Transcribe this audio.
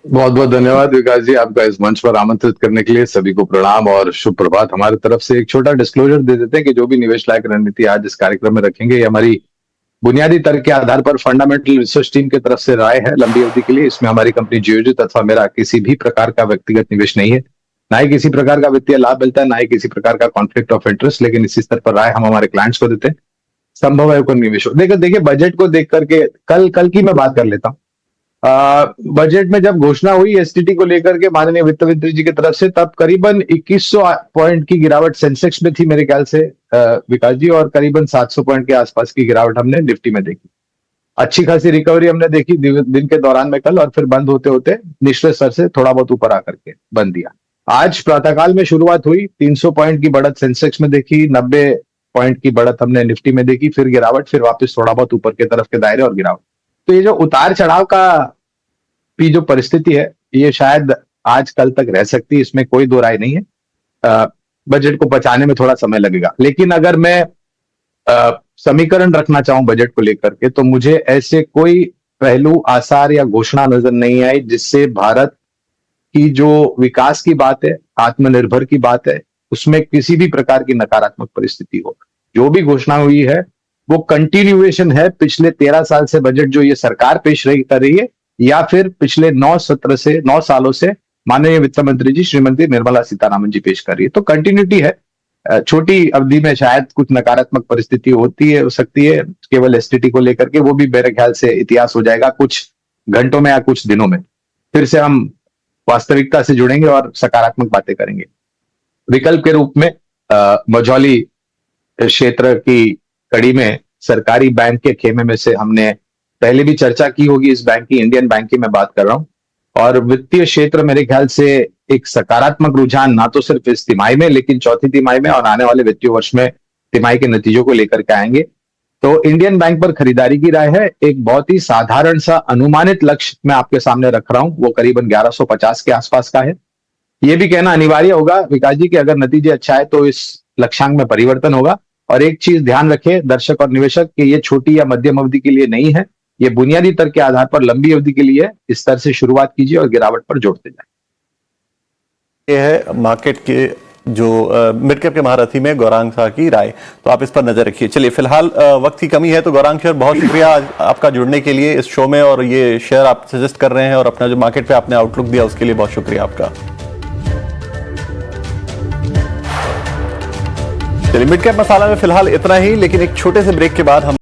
बहुत बहुत धन्यवाद विकास जी, आपका इस मंच पर आमंत्रित करने के लिए। सभी को प्रणाम और शुभ प्रभात। हमारी तरफ से एक छोटा डिस्क्लोजर दे देते हैं कि जो भी निवेश लायक रणनीति आज इस कार्यक्रम में रखेंगे, ये हमारी बुनियादी तर्क के आधार पर फंडामेंटल रिसर्च टीम की तरफ से राय है लंबी अवधि के लिए। इसमें हमारी कंपनी जियोजित अथवा मेरा किसी भी प्रकार का व्यक्तिगत निवेश नहीं है, ना ही किसी प्रकार का वित्तीय लाभ मिलता है, ना ही किसी प्रकार का कॉन्फ्लिक्ट ऑफ इंटरेस्ट। लेकिन इसी स्तर पर राय हम हमारे क्लाइंट्स को देते हैं। संभव है कोई निवेश हो। देखिए बजट को देख करके कल कल की मैं बात कर लेता हूँ। बजट में जब घोषणा हुई एसटीटी को लेकर के माननीय वित्त मंत्री जी की तरफ से, तब करीबन 2100 पॉइंट की गिरावट सेंसेक्स में थी मेरे ख्याल से विकास जी, और करीबन 700 पॉइंट के आसपास की गिरावट हमने निफ्टी में देखी। अच्छी खासी रिकवरी हमने देखी दिन के दौरान में कल, और फिर बंद होते होते निचले स्तर से थोड़ा बहुत ऊपर आकर के बंद दिया। आज प्रातःकाल में शुरुआत हुई, 300 पॉइंट की बढ़त सेंसेक्स में देखी, 90 पॉइंट की बढ़त हमने निफ्टी में देखी, फिर गिरावट, फिर वापस थोड़ा बहुत ऊपर की तरफ के दायरे और गिरावट। तो ये जो उतार चढ़ाव की जो परिस्थिति है, ये शायद आज कल तक रह सकती है, इसमें कोई दो राय नहीं है। बजट को पचाने में थोड़ा समय लगेगा, लेकिन अगर मैं समीकरण रखना चाहूं बजट को लेकर के, तो मुझे ऐसे कोई पहलू, आसार या घोषणा नजर नहीं आई जिससे भारत की जो विकास की बात है, आत्मनिर्भर की बात है, उसमें किसी भी प्रकार की नकारात्मक परिस्थिति हो। जो भी घोषणा हुई है वो कंटिन्यूएशन है पिछले 13 साल से बजट जो ये सरकार पेश कर रही है, या फिर पिछले 9 सालों से माननीय वित्त मंत्री जी श्रीमती निर्मला सीतारामन जी पेश कर रही है। तो कंटिन्यूटी है। छोटी अवधि में शायद कुछ नकारात्मक परिस्थिति हो सकती है केवल एसटीटी को लेकर के, वो भी मेरे ख्याल से इतिहास हो जाएगा कुछ घंटों में या कुछ दिनों में। फिर से हम वास्तविकता से जुड़ेंगे और सकारात्मक बातें करेंगे। विकल्प के रूप में मझौली क्षेत्र की कड़ी में सरकारी बैंक के खेमे में से हमने पहले भी चर्चा की होगी, इस बैंक की, इंडियन बैंक की मैं बात कर रहा हूं। और वित्तीय क्षेत्र मेरे ख्याल से एक सकारात्मक रुझान ना तो सिर्फ इस तिमाही में, लेकिन चौथी तिमाही में और आने वाले वित्तीय वर्ष में तिमाही के नतीजों को लेकर के आएंगे। तो इंडियन बैंक पर खरीदारी की राय है। एक बहुत ही साधारण सा अनुमानित लक्ष्य मैं आपके सामने रख रहा हूं, वो करीबन 1150 के आसपास का है। ये भी कहना अनिवार्य होगा विकास जी कि अगर नतीजे अच्छा है तो इस लक्ष्यांक में परिवर्तन होगा। और एक चीज ध्यान रखें दर्शक और निवेशक, कि ये छोटी या मध्यम अवधि के लिए नहीं है, ये बुनियादी तर्क के आधार पर लंबी अवधि के लिए इस स्तर से शुरुआत कीजिए और गिरावट पर जोड़ते जाए। ये है मार्केट के जो मिड कैप के महारथी में गौरांग शाह की राय, तो आप इस पर नजर रखिए। चलिए फिलहाल वक्त की कमी है, तो गौरांग शेयर बहुत शुक्रिया आपका जुड़ने के लिए इस शो में, और ये शेयर आप सजेस्ट कर रहे हैं और अपना जो मार्केट पे आपने आउटलुक दिया उसके लिए बहुत शुक्रिया आपका। चलिए मिड कैप मसाला में फिलहाल इतना ही, लेकिन एक छोटे से ब्रेक के बाद हम